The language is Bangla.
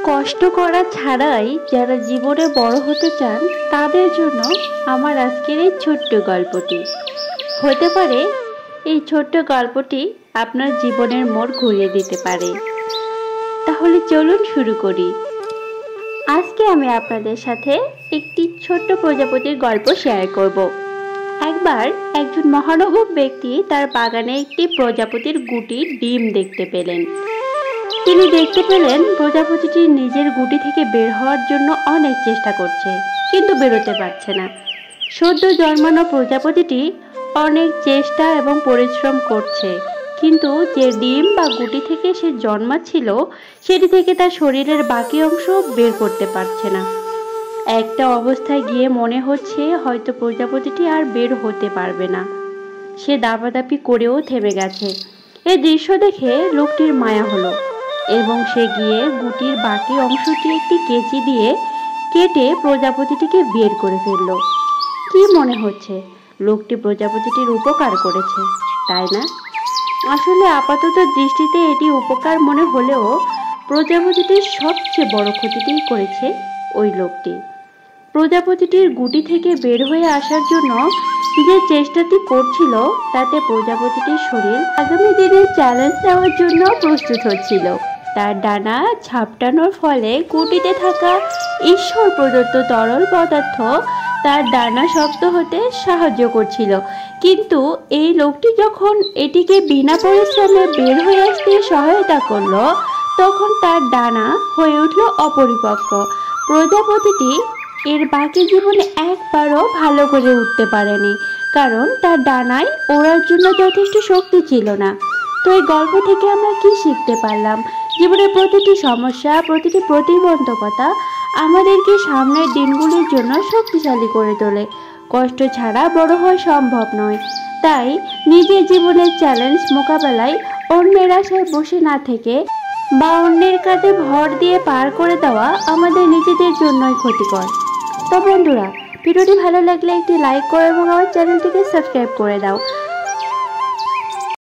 কষ্ট করা ছাড়াই যারা জীবনে বড় হতে চান তাদের জন্য আমার আজকের এই ছোট্ট গল্পটি হতে পারে। এই ছোট্ট গল্পটি আপনার জীবনের মোড় ঘুরিয়ে দিতে পারে। তাহলে চলুন শুরু করি। আজকে আমি আপনাদের সাথে একটি ছোট্ট প্রজাপতির গল্প শেয়ার করব। একবার একজন মহানুভব ব্যক্তি তার বাগানে একটি প্রজাপতির গুটি ডিম দেখতে পেলেন। তিনি দেখতে পেলেন প্রজাপতিটি নিজের গুটি থেকে বের হওয়ার জন্য অনেক চেষ্টা করছে, কিন্তু বেরোতে পারছে না। সদ্য জন্মানো প্রজাপতিটি অনেক চেষ্টা এবং পরিশ্রম করছে, কিন্তু যে ডিম বা গুটি থেকে সে জন্মাচ্ছিল সেটি থেকে তার শরীরের বাকি অংশ বের করতে পারছে না। একটা অবস্থায় গিয়ে মনে হচ্ছে হয়তো প্রজাপতিটি আর বের হতে পারবে না। সে দাপাদাপি করেও থেমে গেছে। এই দৃশ্য দেখে লোকটির মায়া হলো এবং সে গিয়ে গুটির বাকি অংশটি একটি কেচি দিয়ে কেটে প্রজাপতিটিকে বের করে ফেলল। কি মনে হচ্ছে লোকটি প্রজাপতিটির উপকার করেছে, তাই না? আসলে আপাতত দৃষ্টিতে এটি উপকার মনে হলেও প্রজাপতিটির সবচেয়ে বড় ক্ষতিটিই করেছে ওই লোকটি। প্রজাপতিটির গুটি থেকে বের হয়ে আসার জন্য যে চেষ্টাটি করছিল তাতে প্রজাপতিটির শরীর আগামী দিনের চ্যালেঞ্জ নেওয়ার জন্য প্রস্তুত হচ্ছিল। তার ডানা ঝাপটানোর ফলে গুটিতে থাকা ঈশ্বর প্রদত্ত তরল পদার্থ তার ডানা শক্ত হতে সাহায্য করছিল। কিন্তু এই লোকটি যখন এটিকে বিনা পরিশ্রমে বের হয়ে আসতে সহায়তা করলো, তখন তার ডানা হয়ে উঠল অপরিপক্ক। প্রজাপতিটি এর বাকি জীবনে একবারও ভালো করে উঠতে পারেনি, কারণ তার ডানায় ওড়ার জন্য যথেষ্ট শক্তি ছিল না। তো এই গল্প থেকে আমরা কি শিখতে পারলাম? জীবনের প্রতিটি সমস্যা, প্রতিটি প্রতিবন্ধকতা আমাদেরকে সামনের দিনগুলির জন্য শক্তিশালী করে তোলে। কষ্ট ছাড়া বড় হওয়া সম্ভব নয়। তাই নিজের জীবনের চ্যালেঞ্জ মোকাবেলায় অন্যের আশায় বসে না থেকে বা অন্যের কাঁধে ভর দিয়ে পার করে দেওয়া আমাদের নিজেদের জন্যই ক্ষতিকর। তো বন্ধুরা, ভিডিওটি ভালো লাগলে একটি লাইক করো এবং আমার চ্যানেলটিকে সাবস্ক্রাইব করে দাও।